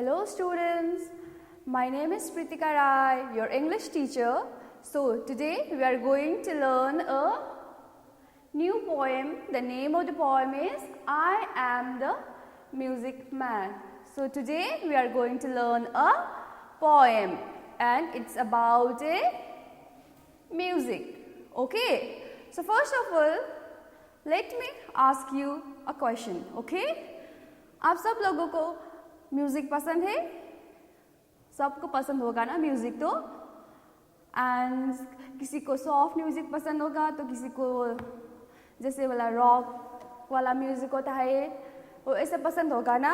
Hello students, my name is Pritika Rai, your English teacher. So today we are going to learn a new poem. The name of the poem is I Am the Music Man. So today we are going to learn a poem and it's about a music. Okay, so first of all let me ask you a question. Okay, आप सब लोगों को music पसंद है? सबको पसंद होगा ना म्यूजिक तो। एंड किसी को सॉफ्ट म्यूजिक पसंद होगा तो किसी को जैसे वाला रॉक वाला म्यूजिक होता है वो ऐसे पसंद होगा ना।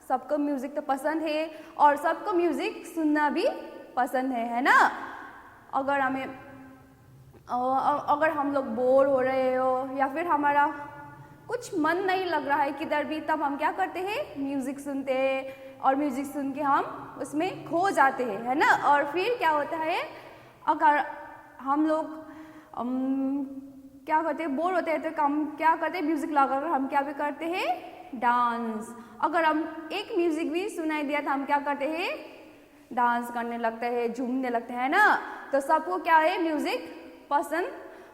सबको म्यूजिक तो पसंद है और सबको म्यूजिक सुनना भी पसंद है ना। अगर हम लोग बोर हो रहे हो या फिर हमारा कुछ मन नहीं लग रहा है किधर भी, तब हम क्या करते हैं, म्यूजिक सुनते हैं और म्यूजिक सुन के हम उसमें खो जाते हैं, है ना। और फिर क्या होता है, अगर हम लोग क्या करते हैं, बोर होते हैं तो हम क्या करते हैं, म्यूजिक लगाकर हम क्या भी करते हैं, डांस। अगर हम एक म्यूजिक भी सुनाई दिया तो हम क्या करते हैं, डांस करने लगते हैं, झूमने लगते हैं ना। तो सबको क्या है, म्यूजिक पसंद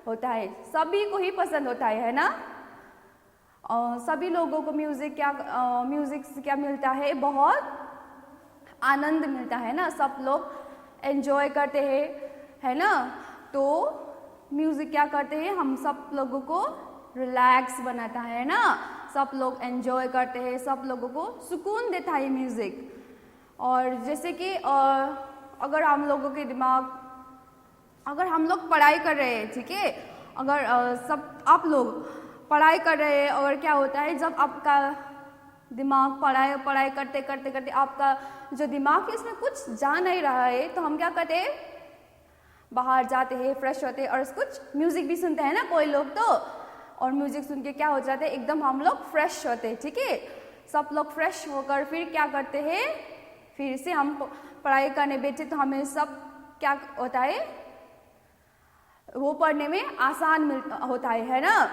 होता है, सभी को ही पसंद होता है ना। सभी लोगों को म्यूजिक से क्या मिलता है, बहुत आनंद मिलता है ना। सब लोग एंजॉय करते हैं, है ना। तो म्यूजिक क्या करते हैं, हम सब लोगों को रिलैक्स बनाता है ना। सब लोग एंजॉय करते हैं, सब लोगों को सुकून देता है म्यूजिक। और जैसे कि अगर हम लोगों के अगर हम लोग पढ़ाई कर रहे हैं, ठीक है, अगर आप लोग पढ़ाई कर रहे हैं और क्या होता है, जब आपका दिमाग पढ़ाई करते करते आपका जो दिमाग है इसमें कुछ जा नहीं रहा है, तो हम क्या करते हैं, बाहर जाते हैं, फ्रेश होते हैं और कुछ म्यूजिक भी सुनते हैं ना कोई लोग तो। और म्यूजिक सुन के क्या हो जाते हैं, एकदम हम लोग फ्रेश होते हैं, ठीक है। सब लोग फ्रेश होकर फिर क्या करते हैं, फिर से हम पढ़ाई करने बैठे तो हमें सब क्या होता है, वो पढ़ने में आसान होता है ना।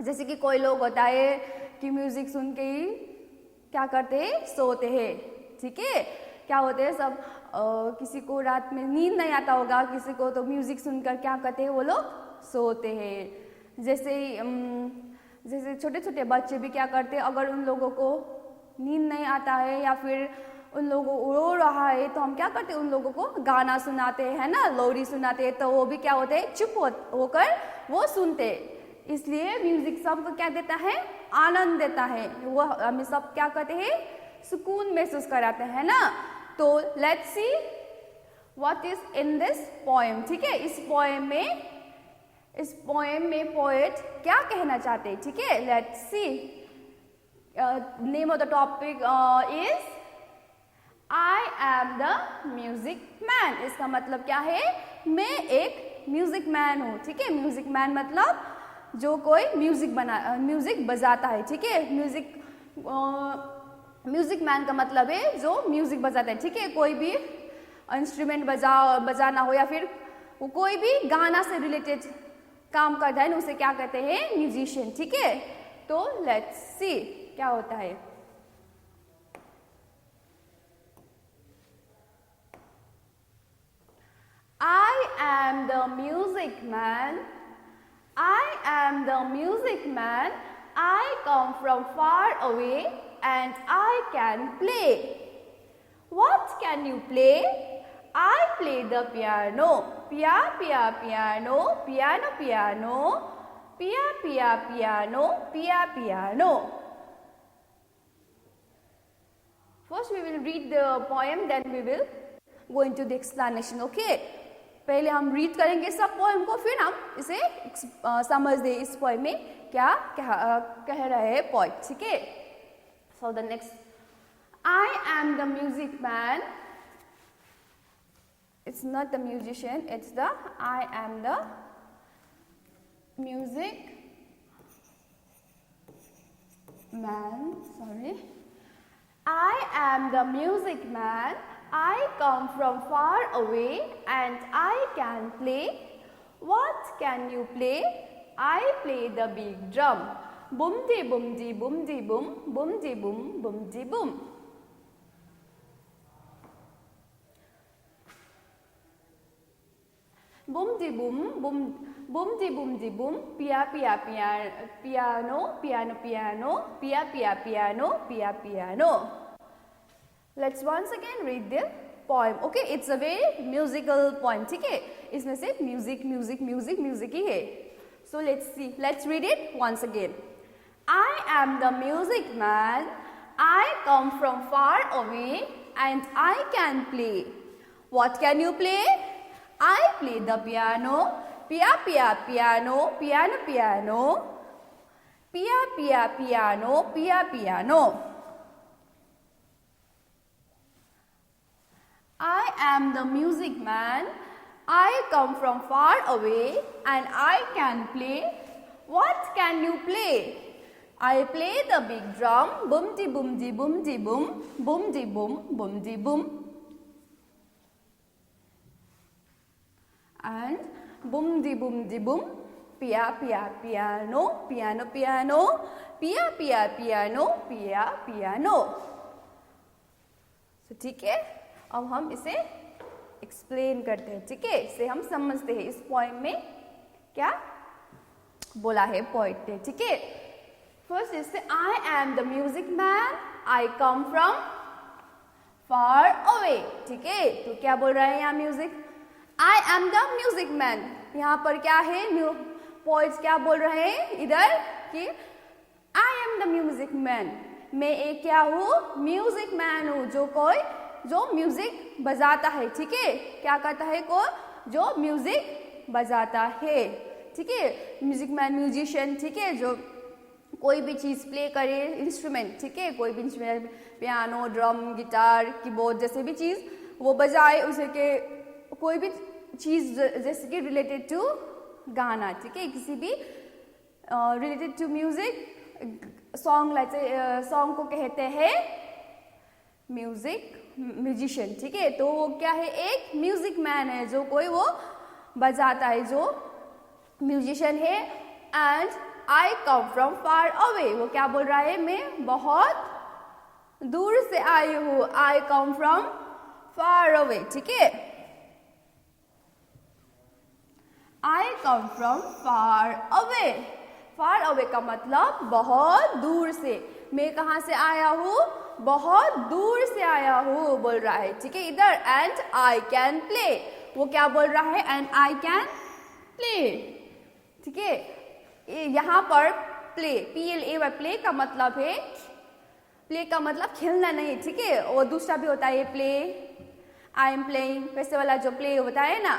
जैसे कि कोई लोग होता है कि म्यूजिक सुन के ही क्या करते हैं, सोते हैं, ठीक है। क्या होते हैं सब किसी को रात में नींद नहीं आता होगा, किसी को तो म्यूजिक सुनकर क्या करते हैं, वो लोग सोते हैं। जैसे छोटे छोटे बच्चे भी क्या करते हैं, अगर उन लोगों को नींद नहीं आता है या फिर उन लोगों को रो रहा है तो हम क्या करते हैं, उन लोगों को गाना सुनाते हैं ना, लोरी सुनाते हैं, तो वो भी क्या होते हैं, चुप होकर वो सुनते हैं। इसलिए म्यूजिक सबको क्या देता है, आनंद देता है। वो हमें सब क्या करते हैं, सुकून महसूस कराते हैं ना। तो let's see what is in this poem, ठीक है। इस पोएम में पोएट क्या कहना चाहते हैं, ठीक है। Let's C, name of the topic is I am the music man. इसका मतलब क्या है, मैं एक म्यूजिक मैन हूँ, ठीक है। म्यूजिक मैन मतलब जो कोई म्यूजिक बजाता है, ठीक है। म्यूजिक मैन का मतलब है जो म्यूजिक बजाता है, ठीक है। कोई भी इंस्ट्रूमेंट बजाना हो या फिर वो कोई भी गाना से रिलेटेड काम करता है ना, उसे क्या कहते हैं, म्यूजिशियन, ठीक है। तो लेट्स सी क्या होता है। I am the music man. I am the music man. I come from far away and I can play. What can you play? I play the piano. Piano, piano, piano. Piano. First we will read the poem, then we will go into the explanation, okay? पहले हम read करेंगे सब poem को, फिर हम इसे समझ दे इस पोएम में क्या कह रहे हैं पोएट, ठीक है। So the next, I am the music man, it's not the musician, it's the I am the music man, sorry. I am the music man. I come from far away and I can play. What can you play? I play the big drum. Boom de boom de boom de boom, boom de boom, boom de boom. Boom di boom, boom di boom di boom, pia pia piano, piano piano, pia pia piano, pia piano. Let's once again read the poem. Okay, it's a very musical poem. ठीक है, इसमें से music music music music ही है. So let's see. Let's read it once again. I am the music man. I come from far away and I can play. What can you play? I play the piano. Pia pia piano, piano piano. Pia pia piano, pia piano. I am the music man. I come from far away and I can play. What can you play? I play the big drum. Boom di boom di boom di boom. Boom di boom, boom di boom. And boom di boom di boom. Pia pia piano, piano piano. Pia pia piano, pia piano. So ठीक है, अब हम इसे explain करते हैं. ठीक है, इसे हम समझते हैं इस पोएम में क्या बोला है पोएट ने. ठीक है, फर्स्ट इससे I am the music man. I come from far away. ठीक है, तो क्या बोल रहा है यहाँ music? I am the music man. यहाँ पर क्या है, पोएट्स क्या बोल रहे हैं इधर कि I am the music man. मैं एक क्या हूँ, म्यूजिक मैन हूँ, जो म्यूजिक बजाता है. ठीक है, क्या करता है को, जो म्यूजिक बजाता है. ठीक है, म्यूजिक मैन म्यूजिशियन. ठीक है, जो कोई भी चीज़ प्ले करे, इंस्ट्रूमेंट. ठीक है, कोई भी instrument, piano, drum, guitar, keyboard जैसे भी चीज़ वो बजाए, उसे के कोई भी चीज़ जैसे कि रिलेटेड टू गाना. ठीक है, किसी भी related to music song, song को कहते हैं म्यूजिक म्यूजिशियन. ठीक है, तो वो क्या है, एक म्यूजिक मैन है, जो कोई वो बजाता है, जो म्यूजिशियन है. And I come from far away. वो क्या बोल रहा है, मैं बहुत दूर से आई हूँ. I come from far away. ठीक है, I come from far away. Far away का मतलब बहुत दूर से. मैं कहाँ से आया हूँ, बहुत दूर से आया हूँ बोल रहा है. ठीक है, इधर एंड आई कैन प्ले. वो क्या बोल रहा है, एंड आई कैन प्ले. ठीक है, यहाँ पर प्ले, PLAY, प्ले का मतलब है, प्ले का मतलब खेलना नहीं. ठीक है, और दूसरा भी होता है प्ले, आई एम प्लेइंग, वैसे वाला जो प्ले होता है ना,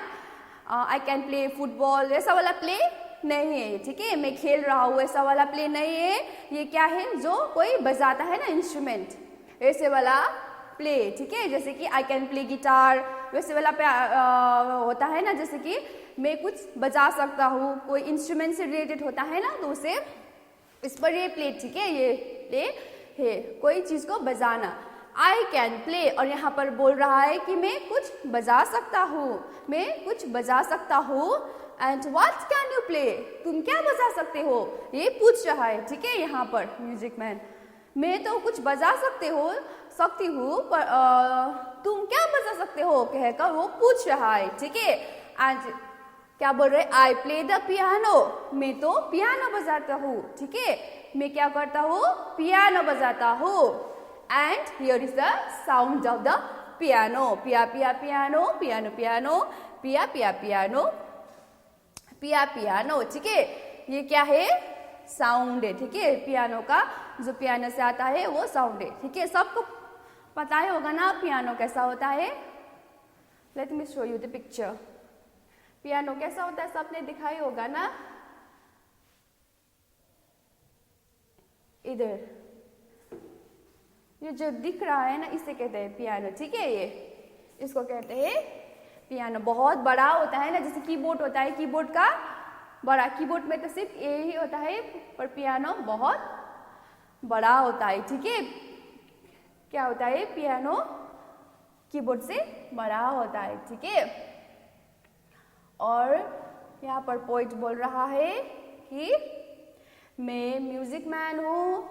आई कैन प्ले फुटबॉल, वैसा वाला प्ले नहीं है. ठीक है, मैं खेल रहा हूँ, ऐसा वाला प्ले नहीं है. ये क्या है, जो कोई बजाता है ना इंस्ट्रूमेंट, ऐसे वाला प्ले. ठीक है, जैसे कि आई कैन प्ले गिटार, वैसे वाला होता है ना, जैसे कि मैं कुछ बजा सकता हूँ, कोई इंस्ट्रूमेंट से रिलेटेड होता है ना, तो उसे इस पर ये प्ले. ठीक है, ये प्ले है, कोई चीज़ को बजाना. आई कैन प्ले, और यहाँ पर बोल रहा है कि मैं कुछ बजा सकता हूँ, मैं कुछ बजा सकता हूँ. And what can you play, तुम क्या बजा सकते हो, ये पूछ रहा है. ठीक है, यहाँ पर म्यूजिक मैन, मैं तो कुछ बजा सकती हूँ, पर तुम क्या बजा सकते हो कहकर वो पूछ रहा है. ठीक है, एंड क्या बोल रहे, आई प्ले द पियानो. मैं तो पियानो बजाता हूँ. ठीक है, मैं क्या करता हूँ, पियानो बजाता हूँ. And here is the sound of the piano. पिया पिया पियानो, पियानो पियानो, पिया पिया पियानो, पिया पियानो. ठीक है, ये क्या है, साउंड है. ठीक है, पियानो का जो पियानो से आता है वो साउंड है. ठीक है, सबको पता ही होगा ना पियानो कैसा होता है. Let me show you the picture. Piano कैसा होता है, सबने दिखाई होगा ना. इधर ये जो दिख रहा है ना, इसे कहते हैं पियानो. ठीक है, ये इसको कहते हैं पियानो. बहुत बड़ा होता है ना, जैसे कीबोर्ड होता है, कीबोर्ड का बड़ा. कीबोर्ड में तो सिर्फ ए ही होता है, पर पियानो बहुत बड़ा होता है. ठीक है, क्या होता है, पियानो कीबोर्ड से बड़ा होता है. ठीक है, और यहाँ पर पोइट बोल रहा है कि मैं म्यूजिक मैन हूँ,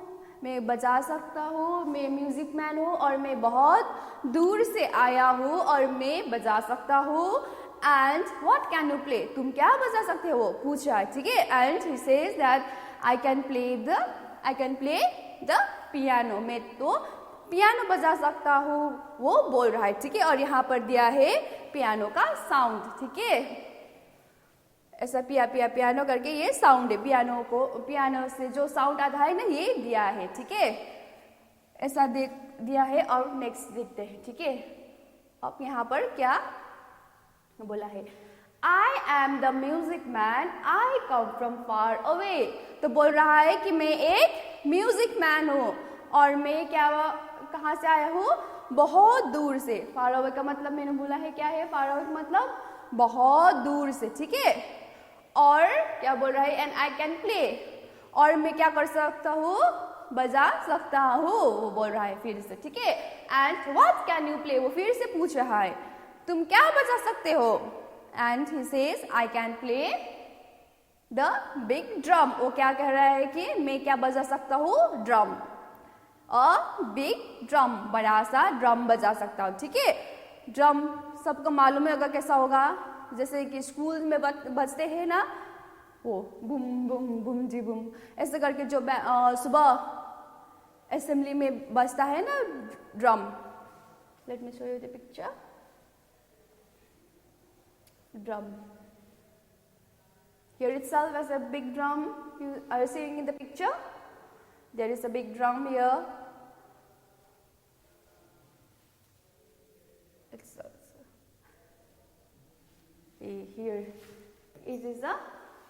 मैं बजा सकता हूँ, मैं म्यूजिक मैन हूँ, और मैं बहुत दूर से आया हूँ और मैं बजा सकता हूँ. And what can you play, तुम क्या बजा सकते हो, पूछ रहा है, ठीक है। And he says that I can play the piano, मैं तो पियानो बजा सकता हूँ, वो बोल रहा है, ठीक है। और यहाँ पर दिया है पियानो का साउंड, ठीक है। ऐसा पिया पिया पियानो करके ये साउंड है, पियानो से जो साउंड आता है ना, ये दिया है, ठीक है। ऐसा दिया है। और नेक्स्ट देखते हैं, ठीक है। अब यहाँ पर क्या बोला है, I am the music man, I come from far away. तो बोल रहा है कि मैं एक म्यूजिक मैन हूँ और मैं कहाँ से आया हूँ, बहुत दूर से। फार अवे का मतलब मैंने बोला है क्या है, फार अवे का मतलब बहुत दूर से, ठीक है। और क्या बोल रहा है, एंड आई कैन प्ले, और मैं क्या कर सकता हूँ, बजा सकता हूँ, वो बोल रहा है फिर से, ठीक है। And what can you play, वो फिर से पूछ रहा है तुम क्या बजा सकते हो। And he says I can play the big drum, वो क्या कह रहा है कि मैं क्या बजा सकता हूँ, ड्रम, अ बिग ड्रम, बड़ा सा ड्रम बजा सकता हूँ, ठीक है। ड्रम सबको मालूम है होगा कैसा होगा, जैसे कि स्कूल में बजते हैं ना, वो बुम बुम बुम जी बुम, ऐसे करके जो सुबह असेंबली में बजता है ना drum. Let me show you the picture, drum, here itself as a big drum, you are seeing in the picture, there is a big drum here. It's here it is a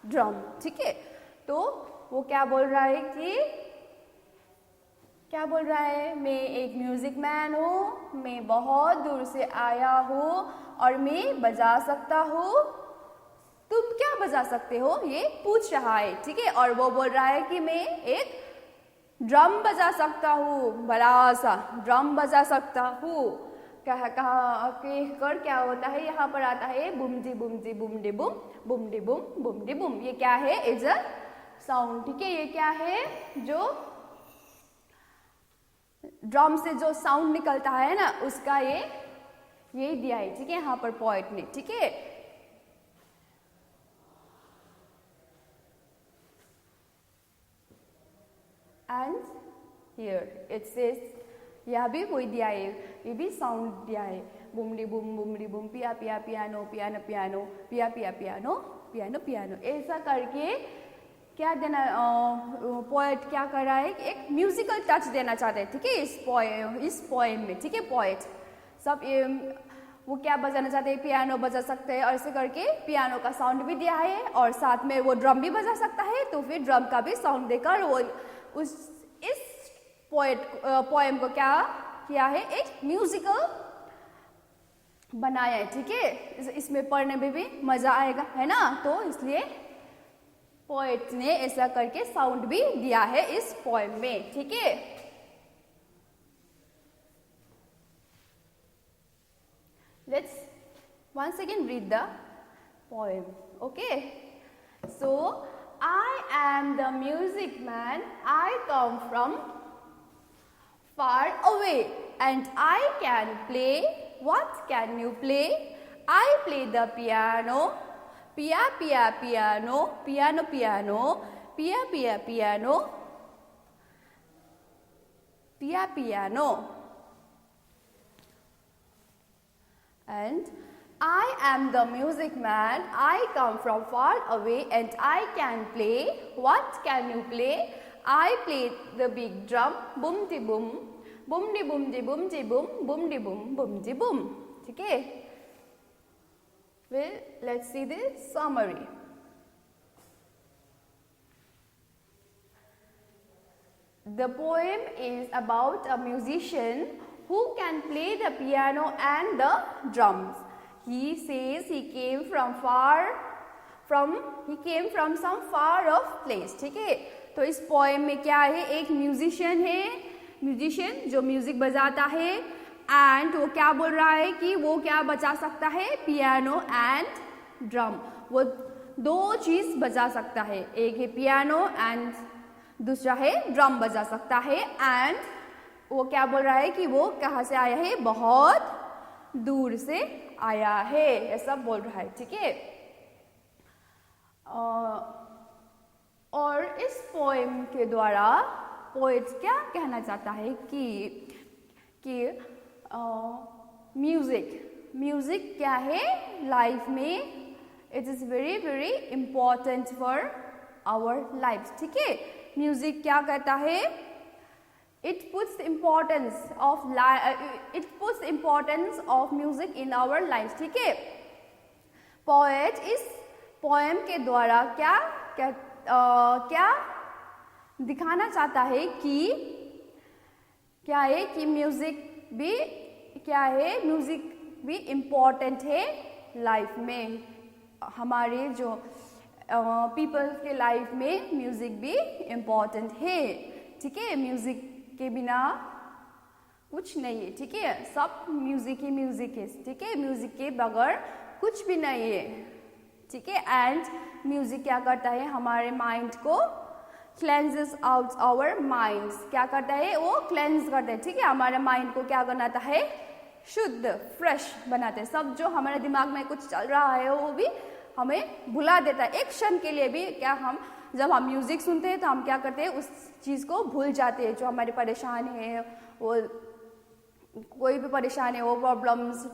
drum, ठीक है। तो वो क्या बोल रहा है कि क्या बोल रहा है, मैं एक म्यूजिक मैन हूँ, मैं बहुत दूर से आया हूँ और मैं बजा सकता हूँ, तुम क्या बजा सकते हो, ये पूछ रहा है, ठीक है। और वो बोल रहा है कि मैं एक ड्रम बजा सकता हूँ, बड़ा सा ड्रम बजा सकता हूँ। कहा कर क्या होता है, यहाँ पर आता है बुम जी बुम जी Bum D Bum, Bum D Bum Bum D Bum, ये क्या है, इज अ साउंड, ठीक है। ये क्या है, जो ड्रम से जो साउंड निकलता है ना, उसका ये दिया है, ठीक है, यहाँ पर पोएट ने, ठीक है। एंड हियर इट सेज, यह भी कोई दिया है, ये भी साउंड दिया है, बुमडी बुम, पिया पिया पियानो, पियानो पियानो, पिया पिया पियानो, पियानो पियानो, ऐसा करके क्या देना, पोएट क्या कर रहा है, एक म्यूजिकल टच देना चाहते हैं, ठीक है, इस पोएम में, ठीक है। पोएट सब वो क्या बजाना चाहते हैं, पियानो बजा सकते हैं, और ऐसे करके पियानो का साउंड भी दिया है, और साथ में वो ड्रम भी बजा सकता है, तो फिर ड्रम का भी साउंड देकर वो इस पोएम को क्या किया है, एक म्यूजिकल बनाया है, ठीक है। इसमें पढ़ने में भी मजा आएगा, है ना, तो इसलिए पोएट ने ऐसा करके साउंड भी दिया है इस पोएम में, ठीक है। Let's once again read the poem, okay. So I am the music man, I come from far away and I can play. What can you play? I play the piano, pia pia piano, piano piano, pia pia piano, pia piano. And I am the music man, I come from far away and I can play. What can you play? I play the big drum, boom di boom, boom di boom di boom di boom, boom di boom, boom di boom. Okay? Well, let's see the summary. The poem is about a musician who can play the piano and the drums. He says he came from some far off place. ठीक है, तो इस poem में क्या है, एक musician जो music बजाता है, एंड वो क्या बोल रहा है कि वो क्या बजा सकता है, पियानो एंड ड्रम, वो दो चीज बजा सकता है, एक है पियानो एंड दूसरा है ड्रम बजा सकता है। एंड वो क्या बोल रहा है कि वो कहाँ से आया है, बहुत दूर से आया है, ऐसा बोल रहा है, ठीक है। और इस पोएम के द्वारा पोएट क्या कहना चाहता है कि म्यूजिक क्या है लाइफ में, it is very very important for our life, ठीक है। म्यूजिक क्या कहता है, it puts importance of music in our lives, ठीक है। पोएट इस पोएम के द्वारा क्या दिखाना चाहता है कि क्या है कि म्यूजिक भी इम्पोर्टेंट है लाइफ में, हमारे जो पीपल्स के लाइफ में म्यूजिक भी इम्पोर्टेंट है, ठीक है। म्यूजिक के बिना कुछ नहीं है, ठीक है। सब म्यूजिक ही म्यूजिक है, ठीक है। म्यूजिक के बगैर कुछ भी नहीं है, ठीक है। एंड म्यूजिक क्या करता है, हमारे माइंड को क्लेंजेस आउट आवर माइंड्स, क्या करता है वो क्लेंज करता है, ठीक है। हमारे माइंड को क्या बनाता है, शुद्ध फ्रेश बनाते हैं। सब जो हमारे दिमाग में कुछ चल रहा है वो भी हमें भुला देता है एक क्षण के लिए भी। जब हम म्यूजिक सुनते हैं तो हम क्या करते हैं, उस चीज़ को भूल जाते हैं, जो हमारी परेशानी है, वो कोई भी परेशानी हो, प्रॉब्लम्स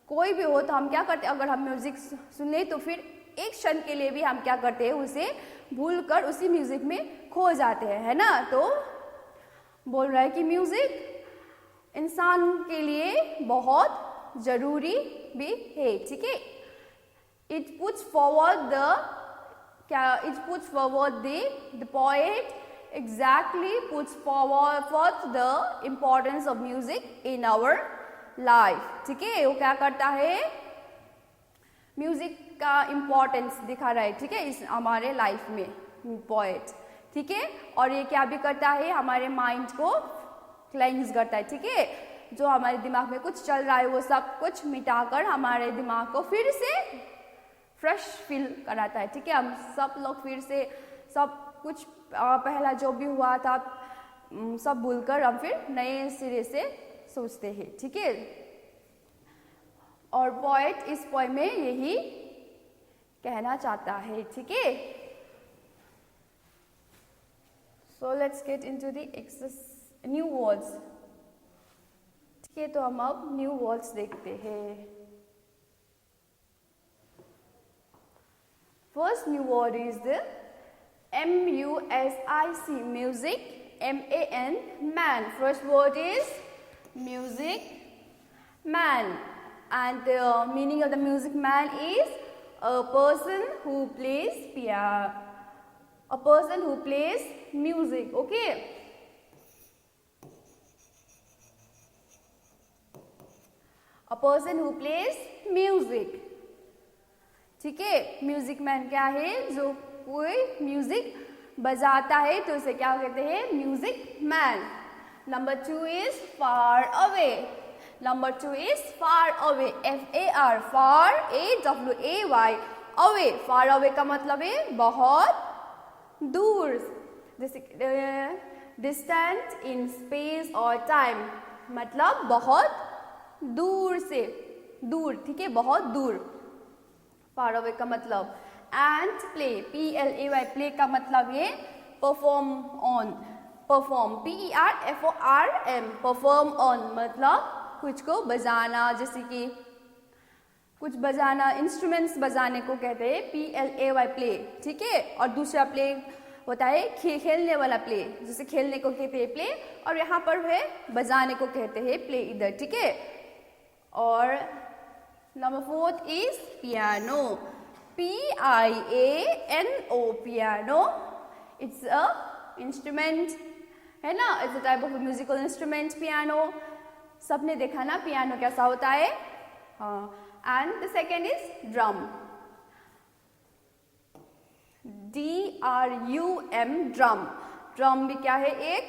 कोई भी हो, तो हम क्या करते हैं, अगर हम म्यूजिक सुने तो फिर एक क्षण के लिए भी हम क्या करते हैं, उसे भूल कर उसी म्यूजिक में खो जाते हैं, है ना। तो बोल रहा है कि म्यूजिक इंसान के लिए बहुत जरूरी भी है, ठीक है। It puts forward the poet exactly puts forth the importance of music in our life, ठीक है। वो क्या करता है, म्यूजिक का इम्पोर्टेंस दिखा रहा है, ठीक है, इस हमारे लाइफ में पोएट, ठीक है। और ये क्या भी करता है, हमारे माइंड को क्लेंज करता है, ठीक है। जो हमारे दिमाग में कुछ चल रहा है वो सब कुछ मिटाकर हमारे दिमाग को फिर से फ्रेश फील कराता है, ठीक है। हम सब लोग फिर से सब कुछ पहला जो भी हुआ था सब भूलकर हम फिर नए सिरे से सोचते हैं, ठीक है। और पोएट इस पोएम में यही कहना चाहता है, ठीक है। So let's get into the new words, ठीक है। तो हम अब न्यू वर्ड्स देखते हैं। First new word is the M-U-S-I-C, music, M-A-N, man. First word is music, man. And the meaning of the music man is a person who plays piano, a person who plays music, okay. A person who plays music, ठीक है। Music man क्या है, जो कोई music बजाता है तो उसे क्या कहते हैं, music man. Number 2 is far away, number 2 is far away, F-A-R, far A-W-A-Y, away, far away का मतलब है बहुत दूर, जैसे डिस्टेंट इन स्पेस और टाइम, मतलब बहुत दूर से दूर, ठीक है, बहुत दूर, फार अवे का मतलब। एंड प्ले, P-L-A-Y, प्ले का मतलब ये perform on, perform, P-E-R-F-O-R-M, perform on मतलब कुछ को बजाना, जैसे कि कुछ बजाना, इंस्ट्रूमेंट्स बजाने को कहते हैं P-L-A-Y, प्ले, ठीक है। और दूसरा प्ले होता है खेलने वाला प्ले, जैसे खेलने को कहते हैं प्ले, और यहाँ पर है बजाने को कहते हैं प्ले इधर, ठीक है। और number 4 is piano, P-I-A-N-O, piano, it's a instrument, है ना, it's a type of musical instrument piano. सबने देखा ना पियानो कैसा होता है, हाँ। And the second is drum, D-R-U-M, drum. Drum भी क्या है, एक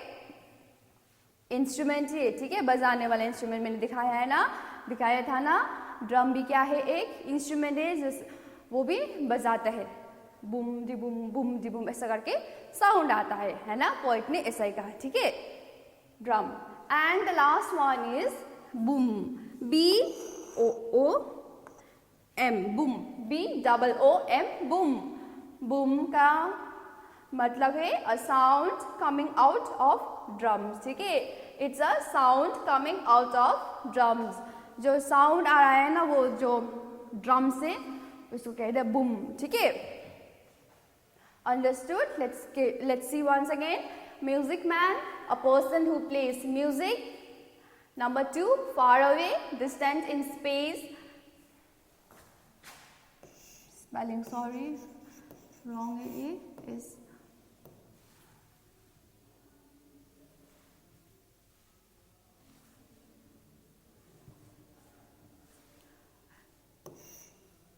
इंस्ट्रूमेंट है, ठीक है, बजाने वाला इंस्ट्रूमेंट, मैंने दिखाया था ना। ड्रम भी क्या है, एक इंस्ट्रूमेंट है, जिस वो भी बजाता है, बूम दी बूम ऐसा करके साउंड आता है ना। पोएट ने ऐसा ही कहा, ठीक है, drum. And the last one is boom, B-O-O-M, boom, B-O-O-M, boom. boom का मतलब है a sound coming out of drums, ठीक है, it's a sound coming out of drums. जो sound आ रहा है ना वो जो ड्रम से, उसको कहते हैं boom, ठीक है. Understood? Let's see once again. Music man, a person who plays music. Number 2, far away, distant in space. Spelling, sorry, wrong. Is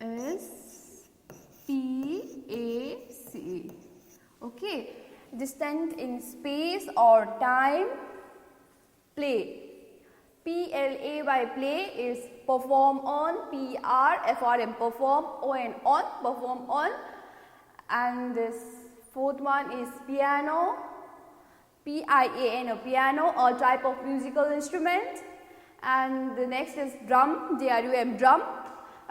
S-P-A-C. Okay, distant in space or time. Play. P-L-A-Y, play is perform on. P-R-F-R-M, perform on, perform on. And this fourth one is piano. P-I-A-N-O, piano, a type of musical instrument. And the next is drum, D-R-U-M, drum.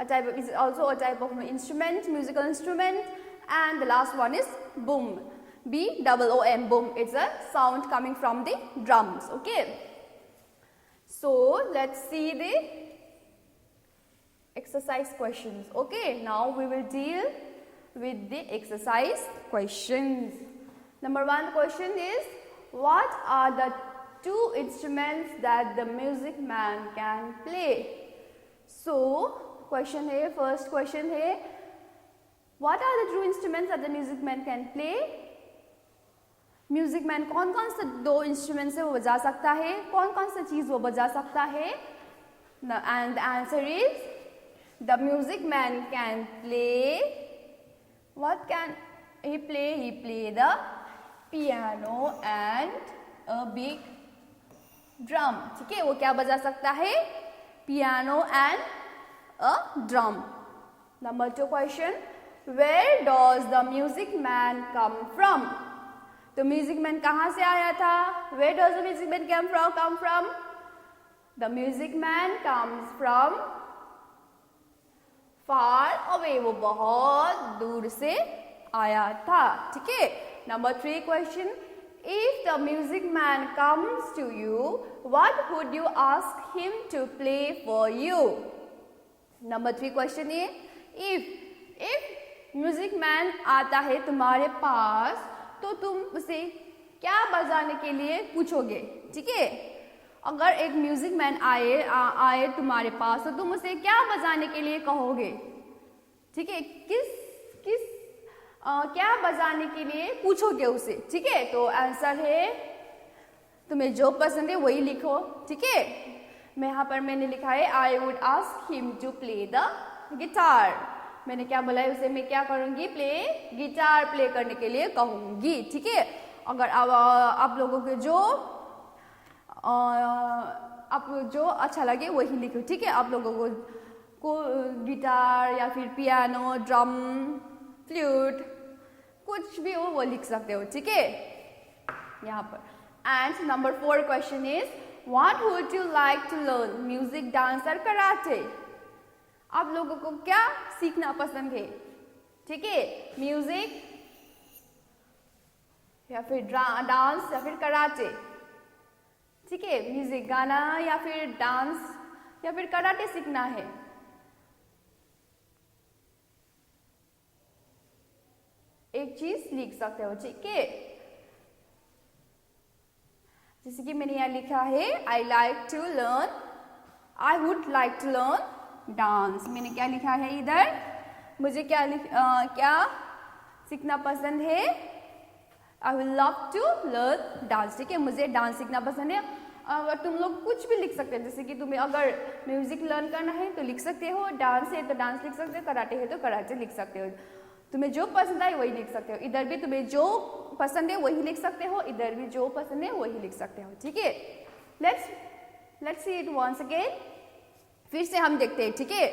Is also a type of instrument, musical instrument. And the last one is boom, B-O-O-M, boom. It's a sound coming from the drums. Okay. So let's see the exercise questions. Okay. Now we will deal with the exercise questions. Number 1 question is, what are the 2 instruments that the music man can play? So question है, first question है, what are the 2 instruments that the music man can play? Music man कौन कौन से 2 instrument से वो बजा सकता है, कौन कौन सी चीज वो बजा सकता है? And the answer is the music man can play, what can he play? He play the piano and a big drum, ठीक है, वो क्या बजा सकता है? Piano and a drum. Number 2 question, where does the music man come from? तो music man कहाँ से आया था? Where does the music man come from? The music man comes from far away. वो बहुत दूर से आया था, ठीक है. Number 3 question, if the music man comes to you, what would you ask him to play for you? Number 3 question है, if music man आता है तुम्हारे पास तो तुम उसे क्या बजाने के लिए पूछोगे, ठीक है. अगर एक म्यूजिक मैन आए तुम्हारे पास तो तुम उसे क्या बजाने के लिए कहोगे, ठीक है, क्या बजाने के लिए पूछोगे उसे, ठीक है. तो आंसर है, तुम्हें जो पसंद है वही लिखो, ठीक है. यहाँ पर मैंने लिखा है I would ask him to play the guitar. मैंने क्या बोला है उसे मैं क्या करूंगी? गिटार प्ले करने के लिए कहूंगी, ठीक है. अगर आप लोगों के जो अच्छा लगे वही लिखो, ठीक है. आप लोगों को गिटार या फिर पियानो, ड्रम, फ्लूट, कुछ भी हो वो लिख सकते हो, ठीक है, यहाँ पर. And number 4 question is, what would you like to learn? Music, dance और कराटे. आप लोगों को क्या सीखना पसंद है, ठीक है, म्यूजिक या फिर डांस या फिर कराटे, ठीक है. म्यूजिक गाना या फिर डांस या फिर कराटे सीखना है. एक चीज लिख सकते हो, ठीक है. जैसे कि मैंने यहाँ लिखा है I would like to learn dance. मैंने क्या लिखा है इधर? मुझे क्या सीखना पसंद है? I will love to learn dance, ठीक है, मुझे डांस सीखना पसंद है. अगर तुम लोग कुछ भी लिख सकते हो, जैसे कि तुम्हें अगर म्यूजिक लर्न करना है तो लिख सकते हो, डांस है तो डांस लिख सकते हो, कराटे है तो कराटे लिख सकते हो. तुम्हें जो पसंद आए वही लिख सकते हो. इधर भी तुम्हें जो पसंद है वही लिख सकते हो, इधर भी जो पसंद है वही लिख सकते हो, ठीक है. Let's see it once again. फिर से हम देखते हैं, ठीक है.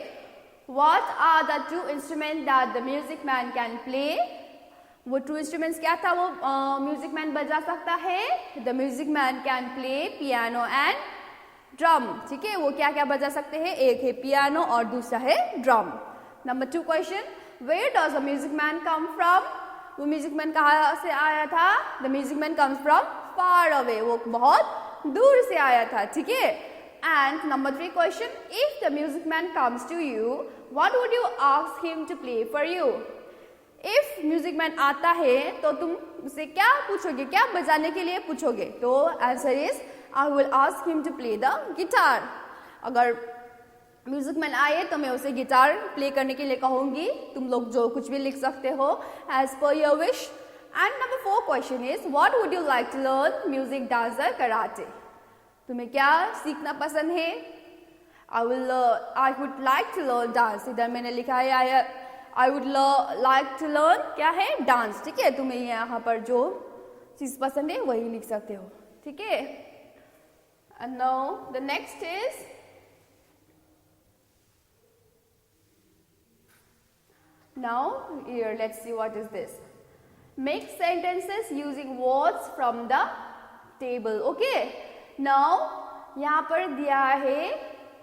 What are the 2 instruments that the music man can play? वो 2 instruments क्या था वो म्यूजिक मैन बजा सकता है? The music man can play piano and drum, ठीक है। वो क्या क्या बजा सकते हैं, एक है पियानो और दूसरा है drum. Number 2 question, where does the music man come from? वो म्यूजिक मैन कहाँ से आया था? The music man comes from far away, वो बहुत दूर से आया था, ठीक है। And number 3 question, if the music man comes to you what would you ask him to play for you? If music man आता है तो तुम उसे क्या पूछोगे, क्या बजाने के लिए पूछोगे? तो answer is I will ask him to play the guitar. अगर म्यूजिक मैन आए तो मैं उसे गिटार प्ले करने के लिए कहूंगी। तुम लोग जो कुछ भी लिख सकते हो as per your wish. And number 4 question is what would you like to learn? Music, dance और कराटे। तुम्हें क्या सीखना पसंद है? I would like to learn dance. इधर मैंने लिखा है I would like to learn क्या है, डांस, ठीक है। तुम्हें यहाँ पर जो चीज पसंद है वही लिख सकते हो, ठीक है। And now the next is now here let's see what is this. Make sentences using words from the table. Okay, now यहाँ पर दिया है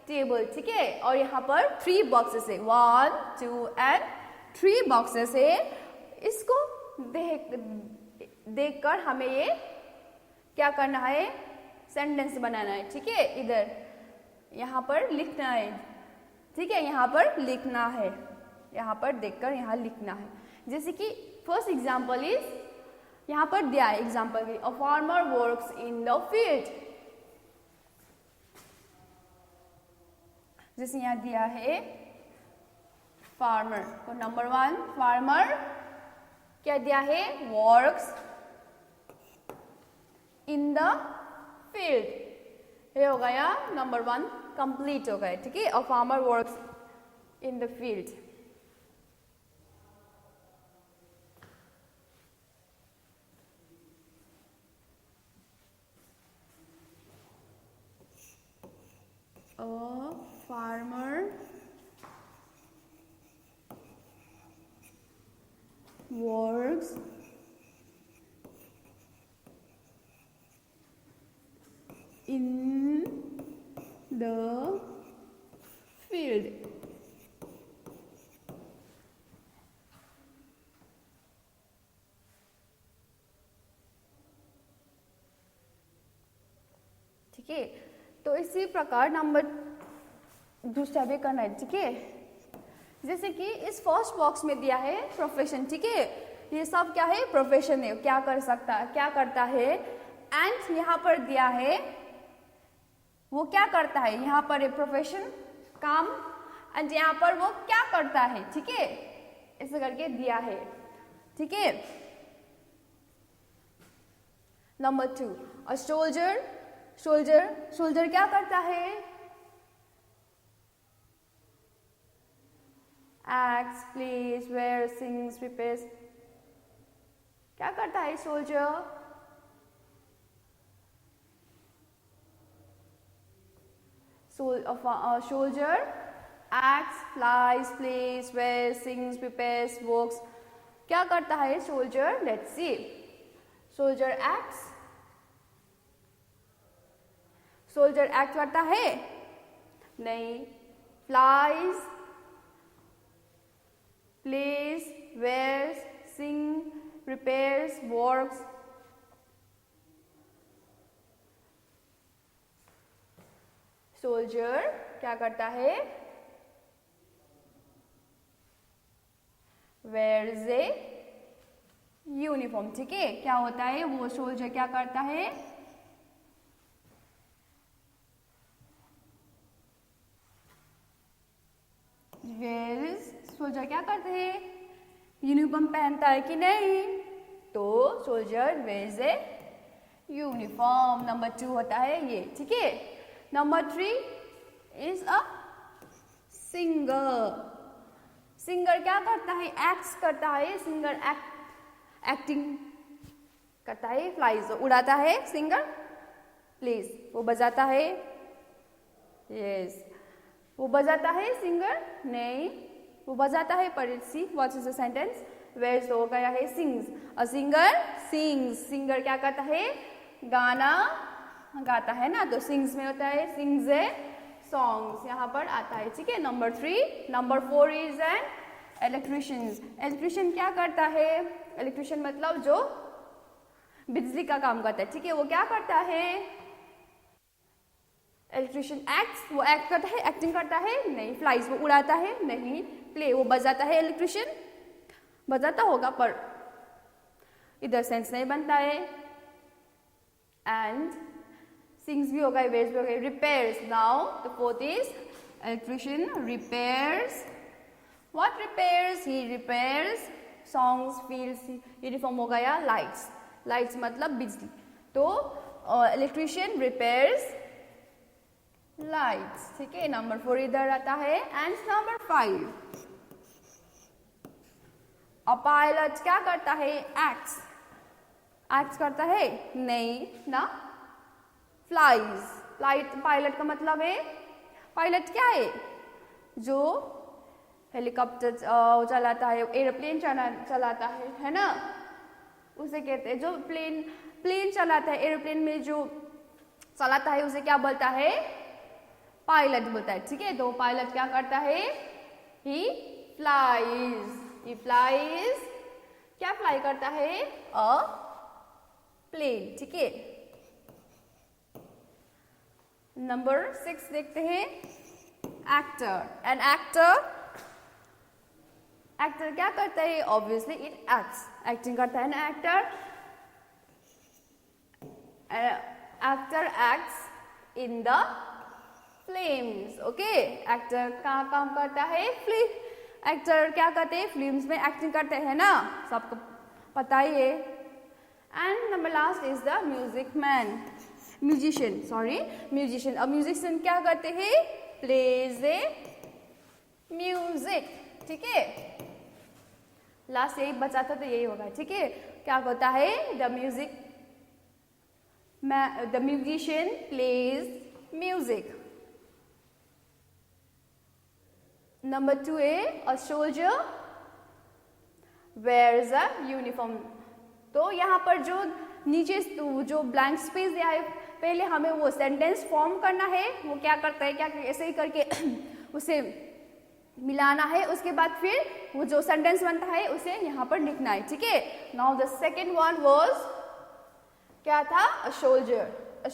टेबल, ठीक है। और यहाँ पर 3 बॉक्सेस है, 1 2 and 3 बॉक्सेस है। इसको देख कर हमें ये क्या करना है, सेंटेंस बनाना है, ठीक है। इधर यहाँ पर लिखना है, ठीक है। यहाँ पर लिखना है, यहाँ पर देखकर यहाँ लिखना है। जैसे कि फर्स्ट एग्जाम्पल इज यहाँ पर दिया है एग्जाम्पल की, अ farmer works in the field. जैसे यहाँ दिया है फार्मर, तो नंबर 1 फार्मर क्या दिया है, वर्क्स इन द फील्ड। ये हो गया नंबर 1 कंप्लीट हो गया, ठीक है। अ farmer works in the field. A farmer works in the field. ठीक है, तो इसी प्रकार नंबर दूसरा भी करना है, ठीक है। जैसे कि इस फर्स्ट बॉक्स में दिया है प्रोफेशन, ठीक है। ये सब क्या है, प्रोफेशन है, क्या कर सकता है, क्या करता है। एंड यहाँ पर दिया है वो क्या करता है, यहाँ पर है प्रोफेशन, काम, एंड यहाँ पर वो क्या करता है, ठीक है। ऐसे करके दिया है, ठीक है। नंबर 2 अ सोल्जर, सोल्जर क्या करता है, acts, plays, wear, sings, prepares. क्या करता है soldier, soldier acts, flies, plays, wear, sings, prepares, works. क्या करता है soldier, let's see. Soldier acts, soldier act करता है, नहीं। Flies, places, wears, sing, prepares, works. Soldier क्या करता है, वेयर्स ए यूनिफॉर्म, ठीक है। क्या होता है, वो सोल्जर क्या करता है, वेयर्स, सोल्जर क्या करते हैं, यूनिफॉर्म पहनता है कि नहीं, तो soldier wears a uniform. Number 2 होता है ये, ठीक है। Number 3 is a singer. Singer क्या करता है, एक्ट्स करता है। सिंगर एक्टिंग करता है, फ्लाइज उड़ाता है सिंगर, प्लीज वो बजाता है, यस। वो बजाता है सिंगर, नहीं। वो बजाता है, पर see what is the sentence, wear हो गया है sings. A singer sings, singer क्या करता है, गाना गाता है ना, तो सिंग्स में होता है सिंग्स ए सॉन्ग्स, यहाँ पर आता है, ठीक है। Number 3, number 4 is an electrician. Electrician क्या करता है? इलेक्ट्रिशियन मतलब जो बिजली का काम करता है, ठीक है। वो क्या करता है? इलेक्ट्रिशियन एक्ट्स, वो एक्ट करता है, एक्टिंग करता है? नहीं। फ्लाइज, वो उड़ाता है? नहीं। प्ले, वो बजाता है? इलेक्ट्रिशियन बजाता होगा पर इधर सेंस नहीं बनता है। एंड सिंग्स भी होगा, वेज भी होगा। Repairs, now the fourth is electrician repairs. What repairs? He repairs songs, fields, uniform हो गया लाइट्स। लाइट्स मतलब बिजली, तो इलेक्ट्रिशियन रिपेयर्स लाइट्स, ठीक है। नंबर 4 इधर आता है। एंड नंबर 5, अ पायलट क्या करता है? एक्ट्स। एक्ट्स करता है? नहीं ना। फ्लाइज, पायलट का मतलब है, पायलट क्या है? जो हेलीकॉप्टर चलाता है, एरोप्लेन चलाता है ना, उसे कहते हैं। जो प्लेन चलाता है, एरोप्लेन में जो चलाता है उसे क्या बोलता है? पायलट बोलता है, ठीक है। तो पायलट क्या करता है? ही फ्लाइज। ही फ्लाइज, क्या फ्लाई करता है? अ प्लेन, ठीक है। नंबर 6 देखते हैं। एक्टर। एन एक्टर क्या करता है? ऑब्वियसली इट एक्ट्स, एक्टिंग करता है ना actor. Actor acts in the films, okay. Actor कहाँ काम करता है? एक्टर क्या करते हैं? फिल्म्स में एक्टिंग करते हैं ना, सबको पता ही है। And number last is the musician. अब म्यूजिशियन क्या करते हैं? प्लेज ए म्यूजिक, ठीक है। लास्ट यही बचा था, तो यही होगा, ठीक है। क्या होता है? The musician plays music. Number 2 है a soldier wears a uniform. तो यहाँ पर जो नीचे जो ब्लैंक स्पेस दिया है, पहले हमें वो सेंटेंस फॉर्म करना है। वो क्या करता है? क्या ऐसे ही करके उसे मिलाना है, उसके बाद फिर वो जो सेंटेंस बनता है उसे यहाँ पर लिखना है, ठीक है। Now the second one was क्या था? A soldier. A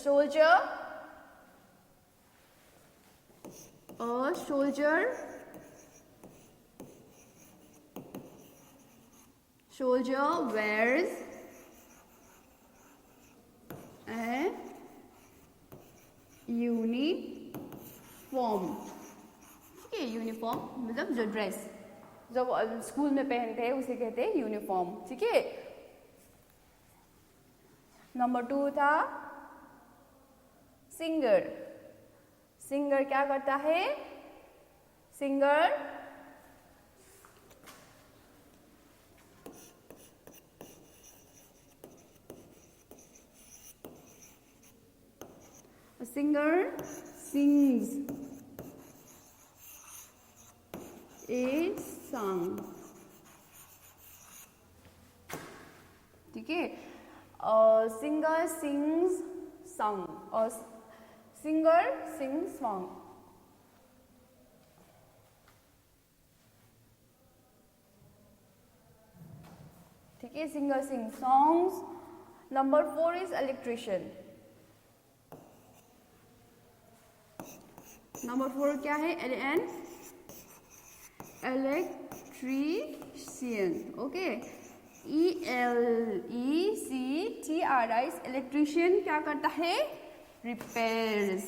soldier wears a uniform, ठीक है। यूनिफॉर्म मतलब जो ड्रेस जब स्कूल में पहनते हैं उसे कहते हैं यूनिफॉर्म, ठीक है। नंबर 2 था सिंगर। सिंगर क्या करता है? सिंगर sings a song, ठीक है। सिंगर सिंग्स सॉन्ग और सिंगर सिंग्स सॉन्ग, ठीक है। Singer sing songs. Number 4 is electrician. Number 4 क्या है? An electrician, okay. ELECTRI, electrician क्या करता है? रिपेयर्स।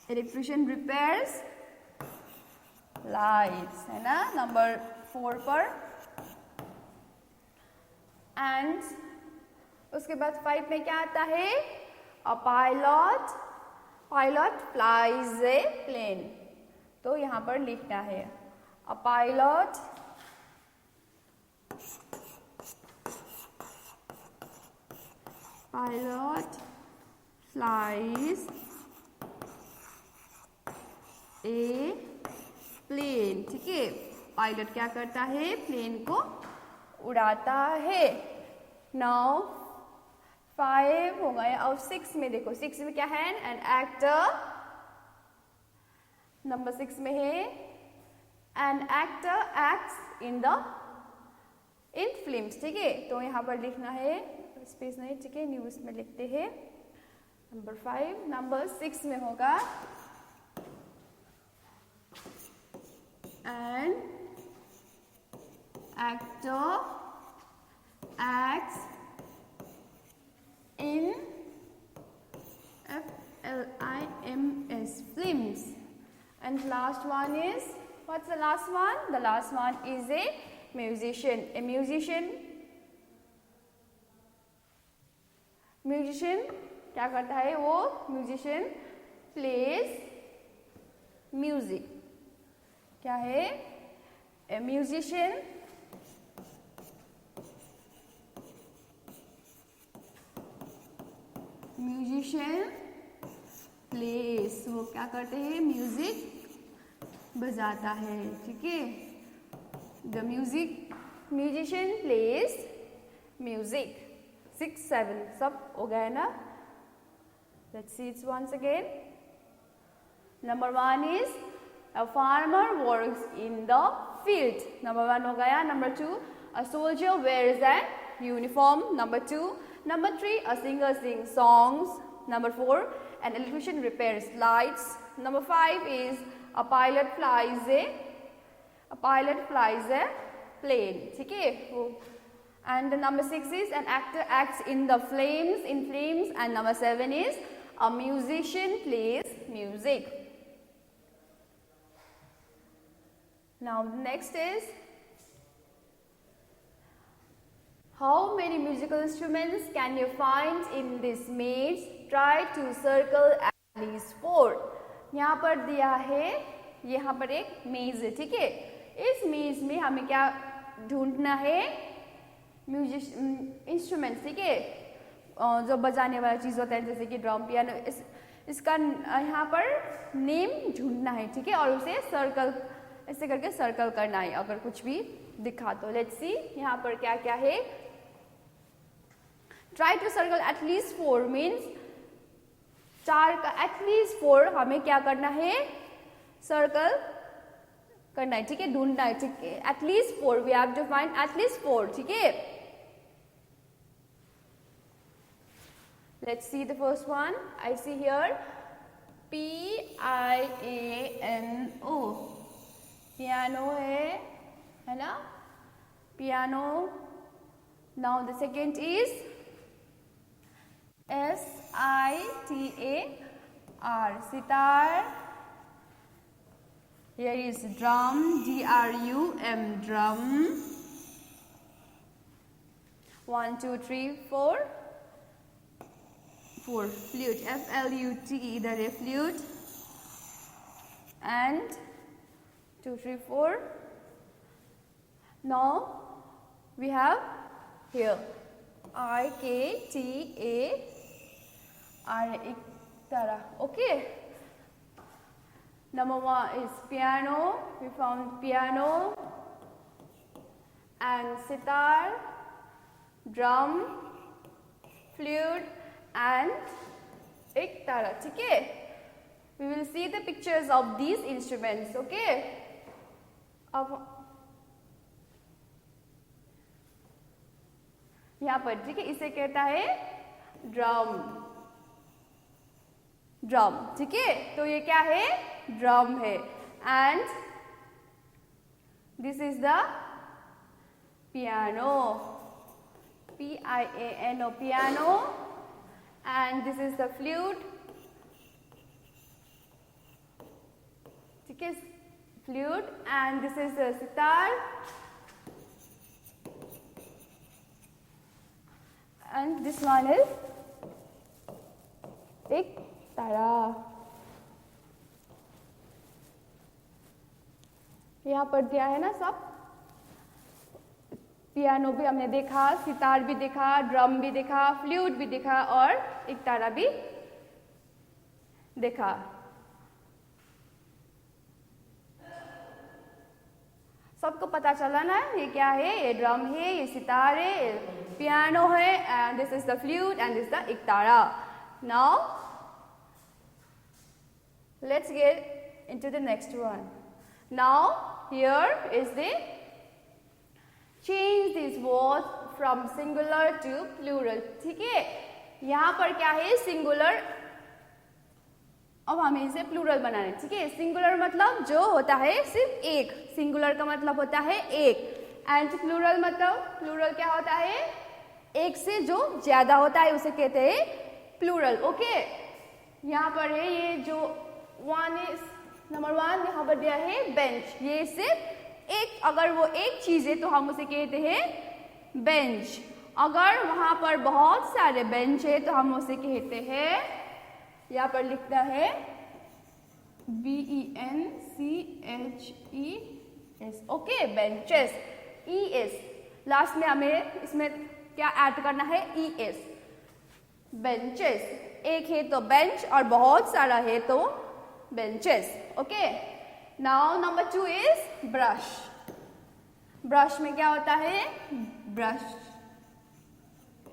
इलेक्ट्रीशियन रिपेयर्स लाइट्स, है ना, नंबर 4 पर। एंड उसके बाद 5 में क्या आता है? A pilot flies a plane. तो यहाँ पर लिखना है a pilot flies a plane, ठीक है। पायलट क्या करता है? प्लेन को उड़ाता है। नाउ 5 हो गया। और 6 में देखो, 6 में क्या है? An actor. नंबर 6 में है an actor acts in films. ठीक है, तो यहाँ पर लिखना है, स्पेस नहीं, ठीक है, न्यूज में लिखते हैं नंबर 5। नंबर 6 में होगा an actor acts in FLIMS films. And last one is, what's the last one? The last one is a musician. A musician क्या करता है? वो musician plays music. क्या है? A musician प्लेस, वो क्या करते हैं? म्यूजिक बजाता है। ठीक है, द म्यूजिशियन प्लेस म्यूजिक। 6, 7 सब हो गया ना? Let's see it's once again. Number 1 is a farmer works in the field. Number 1 हो गया। Number 2, a soldier wears an uniform. Number 2। Number 3, a singer sings songs. Number 4, an electrician repairs lights. Number 5 is a pilot flies a plane. ठीक है? And number 6 is an actor acts in flames. And number 7 is a musician plays music. Now the next is, how many musical instruments can you find in this maze? Try to circle at least 4. यहाँ पर दिया है, यहाँ पर एक मेज है। ठीक है, इस मेज में हमें क्या ढूंढना है? इंस्ट्रूमेंट्स। ठीक है, जो बजाने वाला चीज़ होता है, जैसे कि ड्रम, पियानो, इसका यहाँ पर नेम ढूंढना है। ठीक है, और उसे सर्कल, ऐसे करके सर्कल करना है अगर कुछ भी दिखा तो। लेट्स सी यहाँ पर क्या क्या है। Try to circle at least 4 means 4 का एटलीस्ट 4 हमें क्या करना है? सर्कल करना है। ठीक है, ढूंढना है। ठीक है, at least 4, we have to find at least 4। ठीक है, let's see the first one. I see here PIANO, piano है ना? Piano. Now the second is SITAR, sitar. Here is drum, DRUM, drum. 1, 2, 3, 4. Flute, FLUTE, इधर है flute. And 2, 3, 4. Now we have here IKTAR, iktara. Okay. Number 1 is piano. We found piano and sitar, drum, flute and iktara. ठीक है? We will see the pictures of these instruments. Okay. अब यहाँ पर, ठीक है, इसे कहता है ड्रम। ड्रम, ठीक है, तो ये क्या है? ड्रम है। And this is the piano, PIANO, piano. And this is the flute, ठीक है, flute. And this is the sitar, and this one is iktara. यहाँ पर दिया है ना सब। पियानो भी हमने देखा, सितार भी देखा, ड्रम भी देखा, फ्लूट भी देखा और इक्तारा भी देखा। सबको पता चला ना ये क्या है? ये ड्रम है, ये सितार है, पियानो है, and this is the flute and this the ektara. Now let's get into the next one. Now here is the change these words from singular to plural. ठीक है, यहाँ पर क्या है? सिंगुलर. अब हमें इसे प्लूरल बनाना है. ठीक है, सिंगुलर मतलब जो होता है सिर्फ एक. सिंगुलर का मतलब होता है एक, एंड प्लूरल मतलब, प्लूरल क्या होता है? एक से जो ज्यादा होता है उसे कहते हैं प्लूरल. ओके, यहाँ पर है ये जो नंबर 1 यहाँ पर दिया है बेंच. ये सिर्फ एक, अगर वो एक चीज है तो हम उसे कहते हैं बेंच. अगर वहां पर बहुत सारे बेंच है तो हम उसे कहते हैं, यहाँ पर लिखना है BENCHES. Okay, benches. ES last में हमें इसमें क्या ऐड करना है? ES. बेंचेस. एक है तो बेंच और बहुत सारा है तो benches. Okay, now number 2 is brush. Brush में क्या होता है? ब्रश.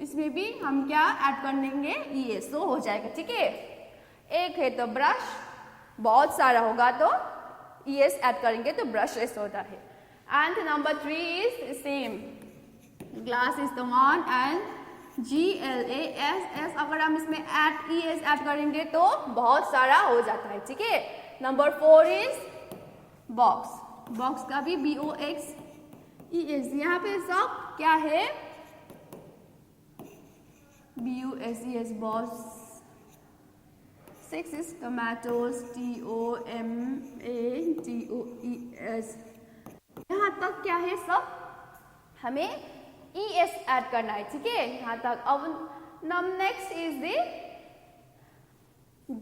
इसमें भी हम क्या ऐड कर देंगे? ES. तो हो जाएगा. ठीक है, एक है तो ब्रश, बहुत सारा होगा तो ES ऐड करेंगे तो ब्रशेस होता है. And number 3 is same. Glass is the one and GLASS. अगर हम इसमें ES ऐड करेंगे तो बहुत सारा हो जाता है. ठीक है, नंबर 4 इज बॉक्स. बॉक्स का भी BOXES. यहाँ पे सब क्या है? BUSES, box. 6 is tomatoes, TOMATOES. यहाँ तक क्या है? सब हमें ES ऐड करना है. ठीक है, यहाँ तक. अब next is the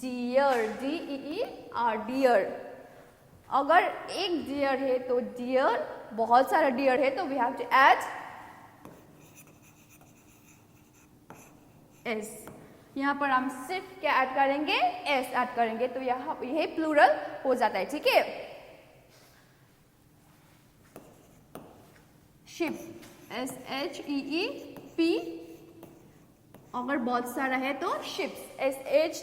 deer. DEER, deer. अगर एक डियर है तो डियर, बहुत सारा डियर है तो we have to add S. यहाँ पर हम सिर्फ क्या ऐड करेंगे? S ऐड करेंगे तो यह प्लूरल हो जाता है. ठीक है, शिप. SHEEP. अगर बहुत सारा है तो ships. SHEEPS.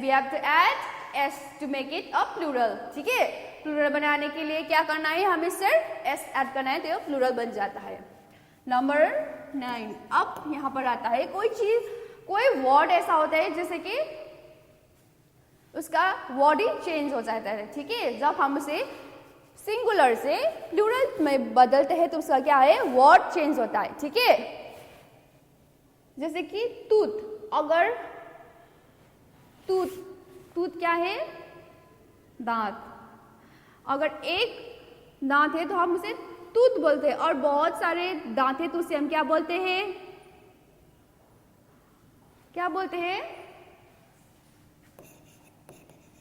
We have to add S to make it a plural. ठीक है, प्लूरल बनाने के लिए क्या करना है? हमें सिर्फ S ऐड करना है तो प्लूरल बन जाता है. नंबर 9. अब यहाँ पर आता है कोई चीज, कोई वर्ड ऐसा होता है जैसे कि उसका वर्ड ही चेंज हो जाता है. ठीक है, जब हम उसे सिंगुलर से प्लूरल में बदलते हैं तो उसका क्या है? वर्ड चेंज होता है. ठीक है, जैसे कि टूथ. अगर टूथ क्या है? दांत. अगर एक दांत है तो हम उसे टूथ बोलते हैं, और बहुत सारे दांत है तो उसे हम क्या बोलते हैं? क्या बोलते हैं?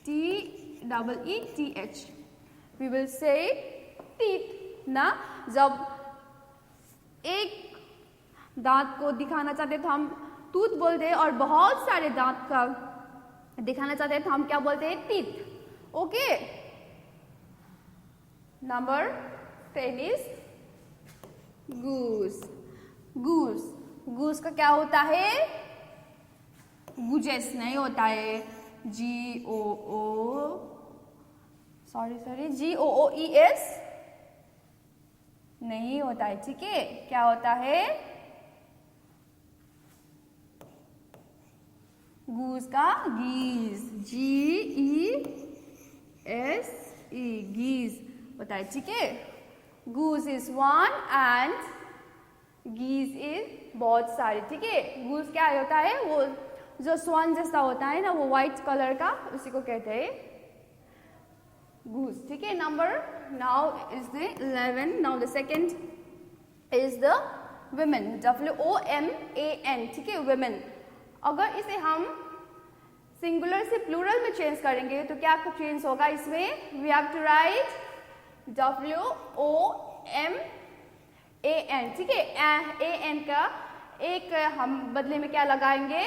TEETH. We will say teeth ना. जब एक दांत को दिखाना चाहते हैं तो हम टूथ बोलते हैं, और बहुत सारे दांत का दिखाना चाहते हैं तो हम क्या बोलते हैं? Teeth. Okay, number 10 is goose. Goose का क्या होता है? गुजेस नहीं होता है. GOOES नहीं होता है. ठीक है, क्या होता है? गूस का गीज. GESE, गीज होता है. ठीक है, goose is one and geese is बहुत सारे. ठीक है, गूस क्या होता है? वो जो स्वान जैसा होता है ना, वो व्हाइट कलर का, उसी को कहते हैं गूस. ठीक है, number now is the 11. Now the second is the women. WOMAN. ठीक है, women. अगर इसे हम सिंगुलर से प्लूरल में चेंज करेंगे तो क्या चेंज होगा? इसमें we have to write WOMAN. ठीक है, AN का एक हम बदले में क्या लगाएंगे?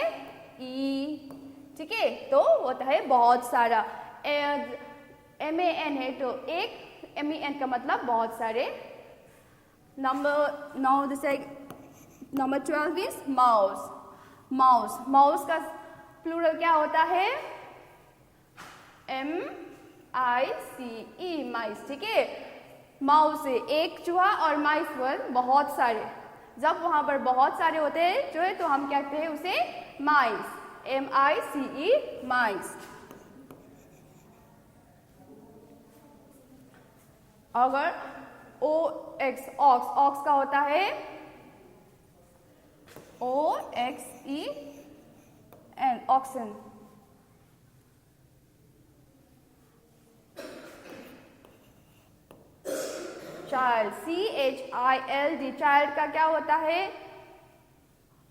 E. ठीक है, तो होता है बहुत सारा. MAN है तो एक MEN का मतलब बहुत सारे। Number 12 is mouse. माउस का प्लूरल क्या होता है? MICE, माइस। ठीक है, माउस से एक चूहा और माइस पर बहुत सारे। जब वहां पर बहुत सारे होते हैं जो है तो हम कहते हैं उसे माइस। MICE, माइस। अगर OX, ऑक्स का होता है OXEN, oxen. Child, CHILD, child का क्या होता है?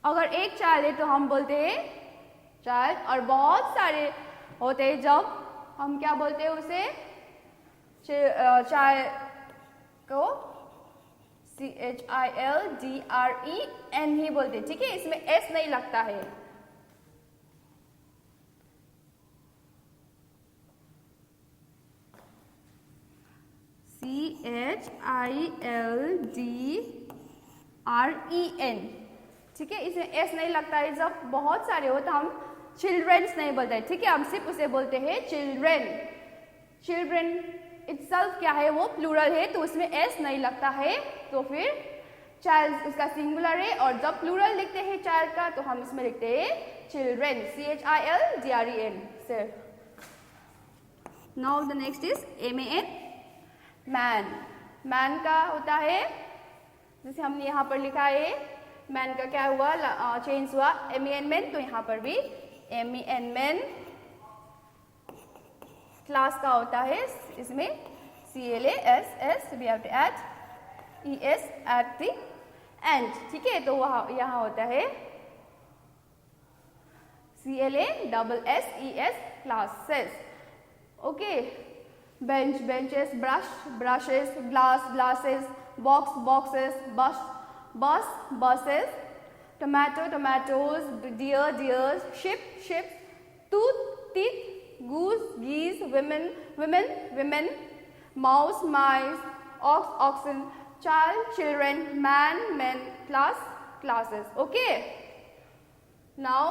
अगर एक चाइल्ड है तो हम बोलते हैं चाइल्ड, और बहुत सारे होते हैं जब हम क्या बोलते हैं उसे? चाइल्ड को CHILDREN ही बोलते हैं। ठीक है, इसमें S नहीं लगता है। CHILDREN, ठीक है, इसमें S नहीं लगता है। जब बहुत सारे हो तो हम चिल्ड्रंस नहीं बोलते हैं। ठीक है, हम सिर्फ उसे बोलते हैं चिल्ड्रन। चिल्ड्रन इटसेल्फ क्या है? वो प्लूरल है तो उसमें S नहीं लगता है, तो फिर चाइल्ड इसका सिंगुलर है, और जब प्लूरल लिखते हैं चाइल्ड का तो हम इसमें लिखते हैं चिल्ड्रन, CHILDREN सिर्फ। Now the next is MAN, man. Man का होता है, जैसे हमने यहाँ पर लिखा है, मैन का क्या हुआ? चेंज हुआ MEN, मैन, तो यहाँ पर भी MEN, मैन। क्लास का होता है, इसमें CLASS, we have to add ES at the end। ठीक है, तो वहाँ यहाँ होता है CLASSES, classes. Okay, bench, benches, brush, brushes, glass, glasses, box, boxes, bus, bus, buses, tomato, tomatoes, deer, deers, ship, ships, tooth, teeth, goose, geese, women, women, women, mouse, mice, ox, oxen, child, children, man, men, class, classes. Okay, now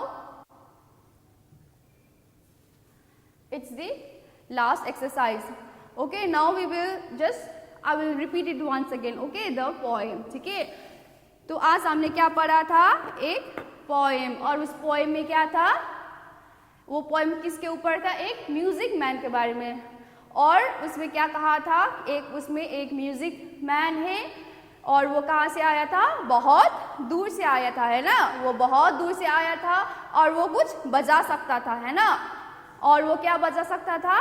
it's the last exercise. Okay, now we will I will repeat it once again. Okay, the poem. ठीक है, तो आज हमने क्या पढ़ा था? एक poem, और उस पोएम में क्या था? वो पोएम किसके ऊपर था? एक म्यूजिक मैन के बारे में। और उसमें क्या कहा था? उसमें एक म्यूजिक मैन है, और वो कहाँ से आया था? बहुत दूर से आया था, है ना? वो बहुत दूर से आया था, और वो कुछ बजा सकता था, है ना? और वो क्या बजा सकता था?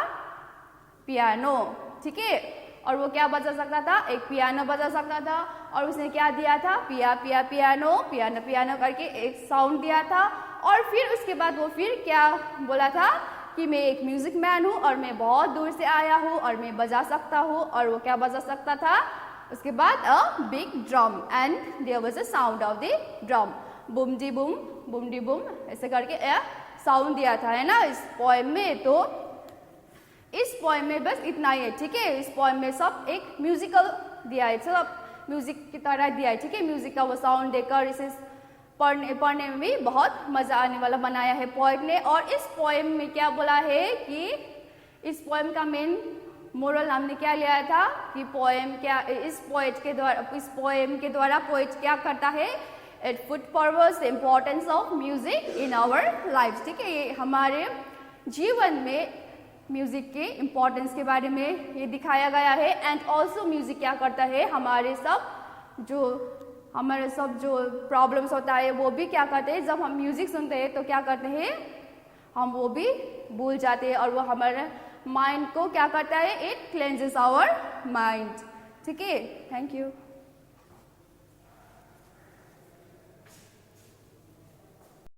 पियानो। ठीक है, और वो क्या बजा सकता था? एक पियानो बजा सकता था, और उसने क्या दिया था? पिया पिया पियानो, पियानो पियानो करके एक साउंड दिया था। और फिर उसके बाद वो फिर क्या बोला था? कि मैं एक म्यूजिक मैन हूँ, और मैं बहुत दूर से आया हूँ, और मैं बजा सकता हूँ। और वो क्या बजा सकता था? उसके बाद a big drum, and there was a sound of the drum, boom de boom, boom de boom, ऐसे करके साउंड दिया था, है ना, इस पोएम में। तो इस पोएम में बस इतना ही है। ठीक है, इस पोएम में सब एक म्यूजिकल दिया है, सब म्यूजिक की तरह दिया है। ठीक है, म्यूजिक का वो साउंड देकर इसे पढ़ने में भी बहुत मजा आने वाला बनाया है पोएट ने। और इस पोएम में क्या बोला है कि इस पोएम का मेन मोरल हमने क्या लिया था? कि पोएम क्या, इस पोएम के द्वारा पोएट क्या करता है? It put forward the importance of music in our life. ठीक है, ये हमारे जीवन में म्यूजिक के इम्पोर्टेंस के बारे में ये दिखाया गया है। एंड ऑल्सो म्यूजिक क्या करता है? हमारे सब जो प्रॉब्लम्स होता है वो भी क्या करते हैं? जब हम म्यूजिक सुनते हैं तो क्या करते हैं? हम वो भी भूल जाते हैं, और वो हमारे माइंड को क्या करता है? It cleanses our mind. ठीक है, थैंक यू।